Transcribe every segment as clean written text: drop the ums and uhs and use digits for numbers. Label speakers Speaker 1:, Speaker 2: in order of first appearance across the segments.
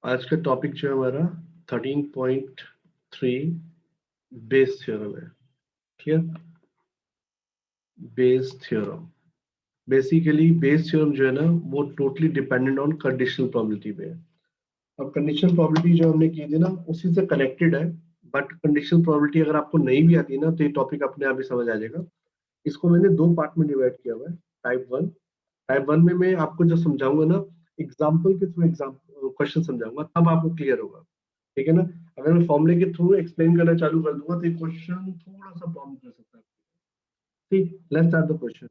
Speaker 1: आज का टॉपिक जो है हमारा 13.3 बेस थ्योरम है। ठीक है, Bayes theorem basically Bayes theorem जो है ना वो totally dependent on conditional probability पे है। अब कंडीशनल प्रोबेबिलिटी जो हमने की थी ना उसी से कनेक्टेड है, बट कंडीशनल प्रोबेबिलिटी अगर आपको नहीं भी आती ना तो ये टॉपिक अपने आप ही समझ आ जाएगा। इसको मैंने दो पार्ट में डिवाइड किया हुआ है। टाइप वन में मैं आपको जो समझाऊंगा ना एग्जाम्पल के थ्रू एग्जाम्पल क्वेश्चन समझाऊंगा, तब आपको क्लियर होगा। ठीक है ना, अगर मैं फॉर्मूले के थ्रू एक्सप्लेन करना चालू कर दूंगा तो ये क्वेश्चन थोड़ा सा प्रॉब्लम कर सकता है। ठीक, लेट्स स्टार्ट द क्वेश्चन।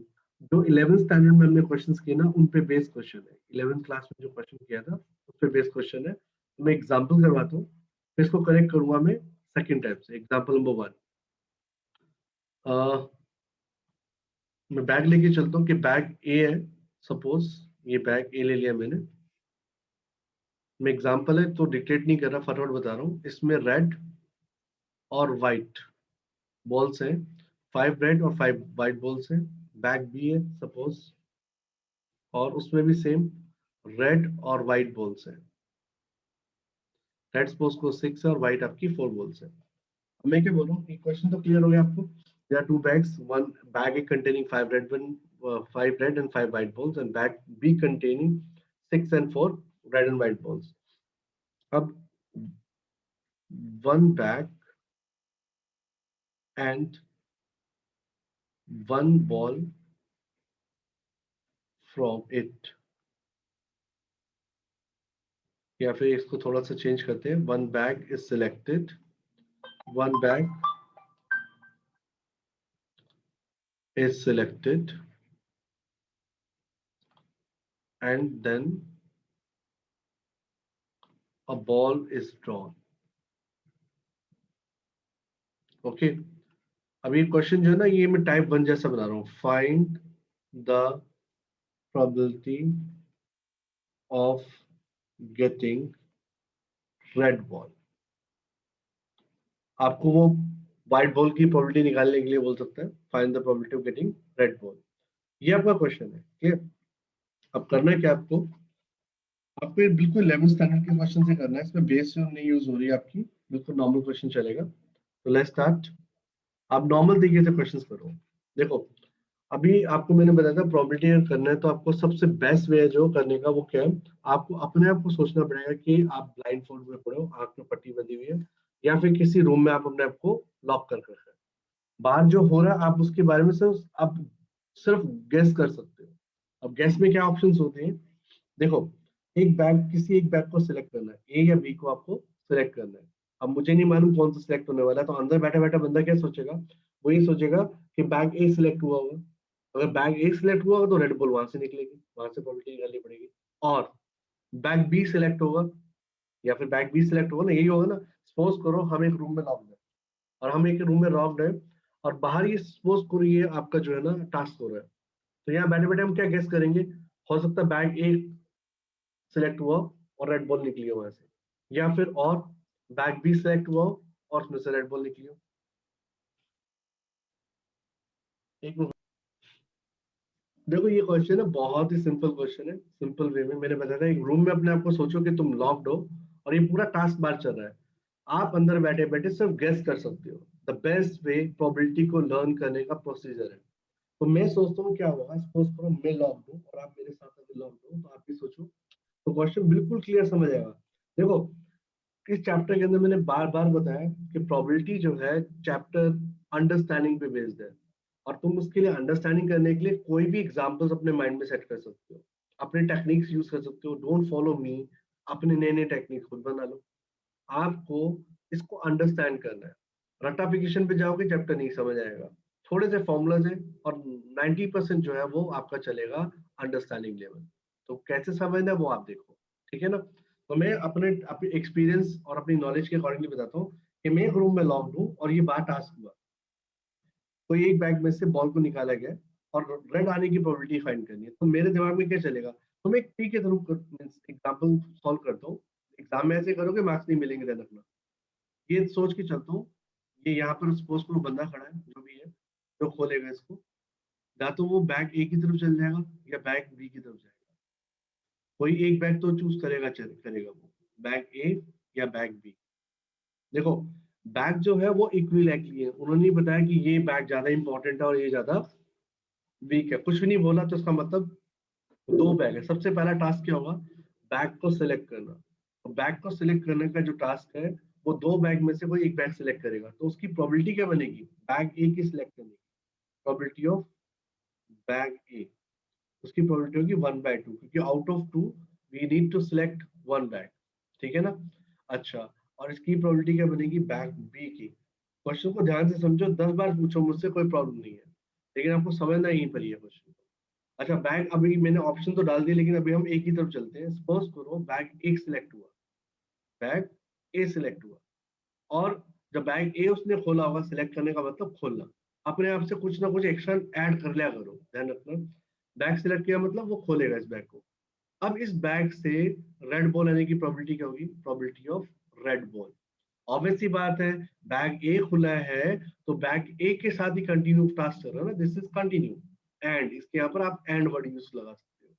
Speaker 1: जो 11th स्टैंडर्ड में हमने क्वेश्चंस किए ना उन पे बेस्ड क्वेश्चन है। 11th क्लास में जो क्वेश्चन किया था उस पे बेस्ड क्वेश्चन है। तो मैं एग्जांपल करवाता हूँ, फिर इसको करेक्ट करूंगा मैं सेकंड टाइप से। एग्जांपल नंबर 1, मैं बैग लेके चलता हूँ कि बैग ए है। सपोज ये बैग ए ले लिया मैंने। मैं एग्जांपल है तो डिक्टेट नहीं कर रहा, फटाफट बता रहा हूँ। इसमें रेड और व्हाइट बॉल्स हैं, 5 रेड और 5 व्हाइट बॉल्स हैं। बैग बी है सपोज, और उसमें भी सेम रेड और व्हाइट बॉल्स हैं। रेड सपोज को 6 है और व्हाइट आपकी 4 बॉल्स है। अब मैं क्या बोल रहा हूँ, क्वेश्चन तो क्लियर हो गया आपको। There are two bags, one bag A containing 5 red and 5 white balls, and bag B containing 6 and 4 red and white balls. अब one bag and one ball from it, या फिर इसको थोड़ा सा चेंज करते हैं। One bag is selected, one bag is selected, and then a ball is drawn. Okay, अब ये क्वेश्चन जो है ना ये मैं टाइप 1 जैसा बना रहा हूँ। Find the probability of getting red ball। आपको वो व्हाइट बॉल की प्रोबेबिलिटी निकालने के लिए बोल सकता है find the probability of getting red ball. ये आपका क्वेश्चन है। ठीक है, अब करना है क्या आपको, आपको बिल्कुल 11th स्टैंडर्ड के क्वेश्चन से करना है। इसमें बेस नहीं यूज हो रही है आपकी, बिल्कुल नॉर्मल क्वेश्चन चलेगा। तो लेट्स स्टार्ट। आप नॉर्मल तरीके से क्वेश्चंस करो। देखो, अभी आपको मैंने बताया था प्रोबेबिलिटी अगर करना है तो आपको सबसे बेस्ट वे जो करने का वो क्या है, आपको अपने आप को सोचना पड़ेगा कि आप ब्लाइंड फोल्ड में पड़े हो, आंख में पट्टी बंधी हुई है, या फिर किसी रूम में आप अपने आप को लॉक कर रखा है। बाहर जो हो रहा है आप उसके बारे में सिर्फ आप सिर्फ गेस कर सकते हो। अब गेस में क्या ऑप्शंस होते हैं, देखो, किसी एक बैग को सिलेक्ट करना है, ए या बी को आपको सिलेक्ट करना है। अब मुझे नहीं मालूम कौन सा सिलेक्ट होने वाला है, तो अंदर बैठा बैठा बंदा क्या सोचेगा, वो ये सोचेगा कि बैग ए सिलेक्ट हुआ होगा। अगर बैग ए सिलेक्ट हुआ होगा तो रेड बॉल वहां से निकलेगी, वहां से प्रोबेबिलिटी निकालनी पड़ेगी। और बैग बी सिलेक्ट होगा, या फिर बैग बी सिलेक्ट होगा ना, यही होगा ना। सपोज करो हम एक रूम में लॉक्ड है, और हम एक रूम में लॉक्ड है, और बाहर ये सपोज करो ये आपका जो है ना टास्क हो रहा है। तो यहाँ बैठे बैठे हम क्या गेस करेंगे, हो सकता है बैग ए सिलेक्ट हुआ और रेड बॉल निकली हो वहां से, या फिर और बैग बी सिलेक्ट हुआ हो और उसमें से रेड बॉल निकली हो। एक मिनट, देखो ये क्वेश्चन है बहुत ही सिंपल क्वेश्चन है। सिंपल वे में मैंने बताया था, एक रूम में अपने आप को सोचो कि तुम लॉक्ड हो और ये पूरा टास्क बार चल रहा है। आप अंदर बैठे बैठे सिर्फ गेस कर सकते हो। द बेस्ट वे प्रोबेबिलिटी को लर्न करने का प्रोसीजर है। तो मैं सोचता हूँ क्या होगा, सपोज करो मैं लॉक्ड हूँ और आप मेरे साथ अगर लॉक्ड हो, तो आप भी सोचो, तो क्वेश्चन बिल्कुल क्लियर समझ आएगा। देखो, इस चैप्टर के अंदर मैंने बार बार बताया कि प्रोबेबिलिटी जो है चैप्टर अंडरस्टैंडिंग पे बेस्ड है, और तुम उसके लिए अंडरस्टैंडिंग करने के लिए कोई भी एग्जांपल्स अपने माइंड में सेट कर सकते हो, अपने टेक्निक्स यूज कर सकते हो। डोंट फॉलो मी, अपने नए नए टेक्निक खुद बना लो। आपको इसको अंडरस्टैंड करना है। रटाफिकेशन पे जाओगे चैप्टर नहीं समझ आएगा। थोड़े से फॉर्मूलाज है, और 90% जो है वो आपका चलेगा अंडरस्टैंडिंग लेवल। तो कैसे समझना है वो आप देखो। ठीक है ना, तो मैं अपने एक्सपीरियंस और अपनी नॉलेज के अकॉर्डिंगली बताता हूँ कि मैं एक रूम में लॉक्ड हूँ और ये बार टास्क हुआ। तो एक बैग में से बॉल को निकाला गया और रेड आने की प्रोबेबिलिटी फाइंड करनी है। तो मेरे दिमाग में क्या चलेगा, तो मैं एक ट्री के थ्रू एग्जाम्पल सॉल्व करता हूँ। एग्जाम में ऐसे करोगे मार्क्स नहीं मिलेंगे, ध्यान रखना। ये सोच के चलता हूँ, ये यहाँ पर सपोज करो बंदा खड़ा है जो भी है, जो खोलेगा इसको, या तो वो बैग ए की तरफ चल जाएगा या बैग बी की तरफ जाएगा। कोई एक बैग तो चूज करेगा, करेगा वो। बैग ए या बैग बी। देखो बैग जो है वो इक्विलैटरली है, उन्होंने नहीं बताया कि ये बैग ज्यादा इंपॉर्टेंट है और ये ज्यादा वीक है, कुछ भी नहीं बोला, तो इसका मतलब दो बैग है। सबसे पहला टास्क क्या होगा, बैग को सिलेक्ट करना। तो बैग को सिलेक्ट करने का जो टास्क है वो दो बैग में से कोई एक बैग सिलेक्ट करेगा, तो उसकी प्रोबेबिलिटी क्या बनेगी, बैग ए की सिलेक्ट करने की प्रोबेबिलिटी ऑफ बैग ए, उसकी प्रोबेबिलिटी होगी 1/2, क्योंकि out of 2 we need to select one bag, ठीक है ना। अच्छा, और इसकी प्रोबेबिलिटी क्या बनेगी बैग बी की। क्वेश्चन को ध्यान से समझो, 10 बार पूछो मुझसे, कोई प्रॉब्लम नहीं है, लेकिन आपको समझना यहीं पर ही है क्वेश्चन। अच्छा बैग, अभी मैंने ऑप्शन तो डाल दिए, लेकिन अभी हम एक ही तरफ चलते हैं। सपोज करो बैग एक सिलेक्ट हुआ, बैग ए सिलेक्ट हुआ, और जब बैग ए उसने खोला होगा, सिलेक्ट करने का मतलब खोलना, अपने आप से कुछ ना कुछ एक्शन ऐड कर लिया करो, ध्यान रखना। बैग सिलेक्ट किया मतलब वो खोलेगा इस बैग को। अब इस बैग से रेड बॉल आने की प्रोबेबिलिटी क्या होगी, probability of red ball. Obvious सी बात है, बैग ए खुला है तो बैग ए के साथ ही कंटिन्यू टास्क कर रहा है ना, दिस इज कंटिन्यू। एंड इसके यहाँ पर आप एंड वर्ड यूज लगा सकते हो,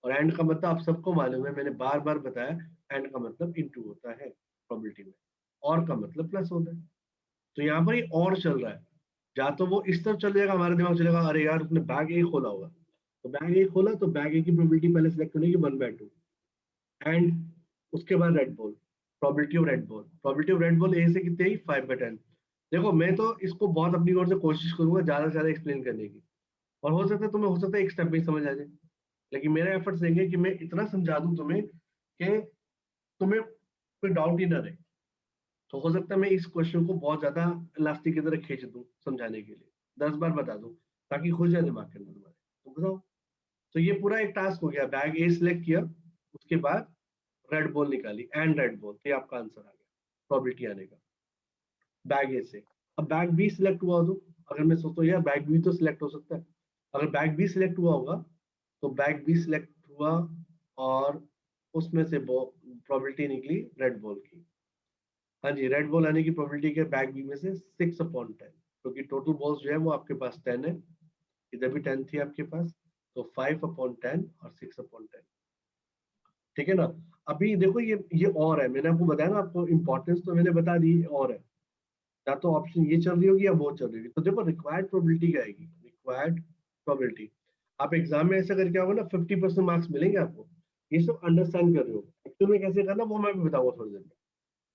Speaker 1: और एंड का मतलब आप सबको मालूम है, मैंने बार बार बताया, एंड का मतलब इनटू होता है प्रोबेबिलिटी में, और का मतलब प्लस होता है। तो यहाँ पर ये और चल रहा है, या तो वो इस तरफ चल जाएगा, हमारा दिमाग चलेगा अरे यार उसने बैग ए खोला होगा, तो बैग ए खोला तो बैग ए की प्रोबेबिलिटी पहले सिलेक्ट होने की 1/2, एंड उसके बाद red ball, probability of red ball, probability of red ball A से कितनी आई 5/10। देखो मैं तो इसको बहुत अपनी ओर से कोशिश करूंगा ज्यादा से ज्यादा एक्सप्लेन करने की, और हो सकता है तुम्हें, हो सकता है एक स्टेप में ही समझ आ जाए, लेकिन मेरा एफर्ट्स रहेंगे कि मैं इतना समझा दूं तुम्हें कि तुम्हें कोई डाउट ही ना रहे। तो हो सकता है मैं इस क्वेश्चन को बहुत ज्यादा इलास्टिक की तरह खींच दूं समझाने के लिए, 10 बार बता दूं, ताकि खुल जाए दिमाग के अंदर तुम्हारे। तो बताओ, तो ये पूरा एक टास्क हो गया, बैग ए सिलेक्ट किया, उसके बाद रेड बॉल निकाली एंड रेड बॉल, तो ये आपका आंसर आ गया प्रोबेबिलिटी आने का बैग ए से। अब बैग बी सिलेक्ट हुआ हो, तो अगर मैं सोचता हूँ यार बैग बी तो सिलेक्ट हो सकता है, अगर बैग बी सिलेक्ट हुआ होगा तो बैग बी सिलेक्ट हुआ, और उसमें से प्रोबेबिलिटी निकली रेड बॉल की। हाँ जी, रेड बॉल आने की प्रोबेबिलिटी के बैग बी में से 6/10, क्योंकि टोटल बॉल्स जो है वो आपके पास 10 है, इधर भी 10 थी आपके पास, तो 5/10 और 6/10, ठीक है ना। अभी देखो ये और है, मैंने आपको बताया ना, आपको इंपॉर्टेंस तो मैंने बता दी, और है, या तो ऑप्शन ये चल रही होगी या वो चल रही होगी। तो देखो रिक्वायर्ड प्रोबेबिलिटी क्या आएगी, रिक्वायर्ड प्रोबेबिलिटी, आप एग्जाम में ऐसा करके आओगे ना 50% मार्क्स मिलेंगे आपको, ये सब अंडरस्टैंड कर रहे हो, एक्चुअल में कैसे करना वो मैं भी बताऊंगा थोड़ी देर में।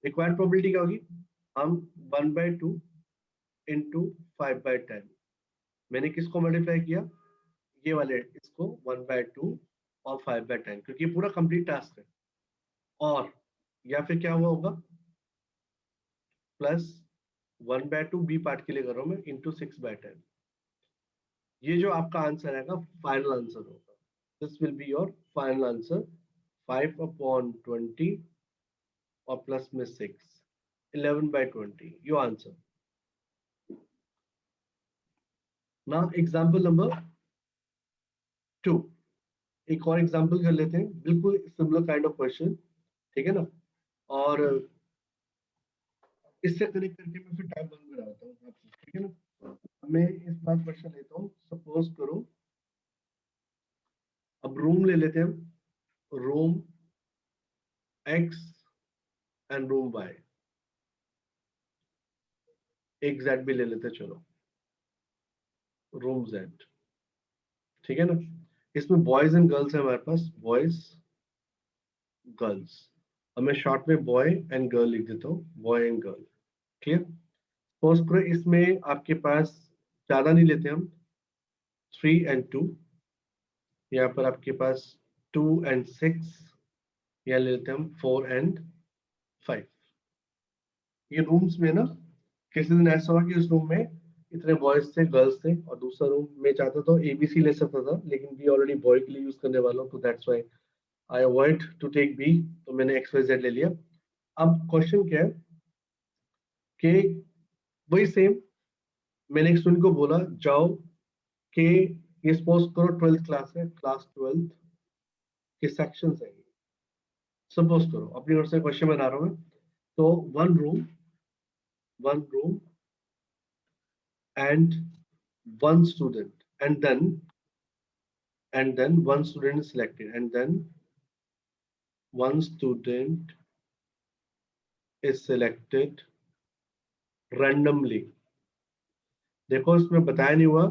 Speaker 1: रिक्वायर्ड प्रोबेबिलिटी क्या होगी, हम 1/2 इंटू 5/10, मैंने किसको मल्टीप्लाई किया, ये वाले इसको 1/2 और 5/10, क्योंकि ये पूरा कंप्लीट टास्क है, और या फिर क्या हुआ होगा, प्लस 1/2 बी पार्ट के लिए कर रहा हूँ मैं, इंटू 6/10, ये जो आपका आंसर आएगा फाइनल आंसर होगा, this will be your final answer, 5/20 और प्लस में 6, 11/20 your answer. Now example number 2, एक और एग्जाम्पल कर लेते हैं, बिल्कुल सिमिलर काइंड ऑफ क्वेश्चन, ठीक है ना। और इससे कनेक्ट करके मैं फिर टाइम बंद कराता हूँ आपको, ठीक है ना। मैं इस बार क्वेश्चन लेता हूँ, सपोज करो, अब रूम ले लेते हैं हम, room X and room Y, एक जेड भी ले लेते हैं, चलो रूम जेड, ठीक है ना। इसमें बॉयज एंड गर्ल्स है हमारे पास, बॉयज गर्ल्स, और मैं शॉर्ट में बॉय एंड गर्ल लिख देता हूँ, boy and girl, clear. Suppose करो इसमें आपके पास, ज्यादा नहीं लेते हम, 3 and 2, यहाँ पर आपके पास 2 and 6, यहाँ ले लेते हैं हम 4 and 5। ये रूम्स में ना, किसी दिन ऐसा हुआ कि उस रूम में इतने बॉयज थे गर्ल्स थे, और दूसरा रूम में चाहता था ABC ले सकता था, लेकिन बी ऑलरेडी बॉय के लिए यूज करने वाला हूँ, तो that's why I avoid to take B, तो मैंने XYZ ले लिया। अब क्वेश्चन क्या है कि वही सेम, मैंने एक स्टूडेंट को बोला जाओ कि, ये सपोज करो 12th क्लास है, क्लास 12th के सेक्शन है, सपोज करो अपनी ओर से क्वेश्चन बना रहा हूँ मैं। तो one room and one student, and then one student is selected, and then one student is selected randomly. देखो इसमें बताया नहीं हुआ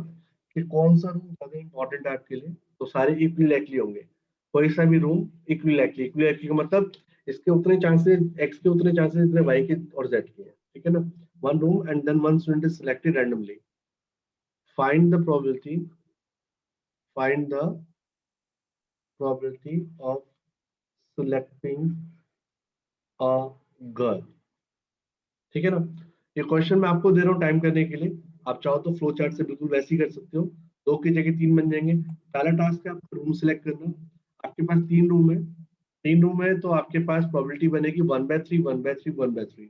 Speaker 1: कि कौन सा रूम ज्यादा इंपॉर्टेंट है आपके लिए, तो सारे इक्वली लाइकली होंगे। कोई सा भी रूम इक्वली लाइकली का मतलब इसके उतने चांसेस, एक्स के उतने चांसेस जितने वाई के और जेड के हैं, ठीक है ना। One room and then one student is selected randomly. Find the probability, find the probability of selecting a girl, ठीक है ना। ये क्वेश्चन मैं आपको दे रहा हूँ टाइम करने के लिए, आप चाहो तो फ्लो चार्ट से बिल्कुल वैसे ही कर सकते हो। 2 की जगह 3 बन जाएंगे। पहला टास्क है आपको रूम सिलेक्ट करना। आपके पास 3 रूम है, 3 रूम है तो आपके पास प्रोबेबिलिटी बनेगी 1/3 1/3 1/3।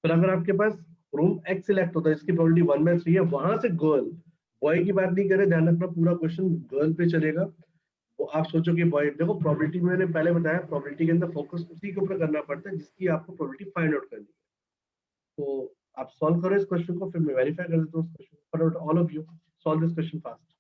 Speaker 1: फिर अगर आपके पास रूम एक्स सिलेक्ट होता है, इसकी प्रोबेबिलिटी 1/3 है, वहां से गर्ल, बॉय की बात नहीं करें, ध्यान रखना पूरा क्वेश्चन गर्ल पे चलेगा। वो आप सोचो कि बॉय, देखो प्रोबेबिलिटी मैंने पहले बताया, प्रोबेबिलिटी के अंदर फोकस उसी के ऊपर करना पड़ता है जिसकी आपको प्रोबेबिलिटी फाइंड आउट करनी है। तो आप सॉल्व करो इस क्वेश्चन को, फिर मैं वेरीफाई कर देता हूँ इस क्वेश्चन को। All of you solve this question fast.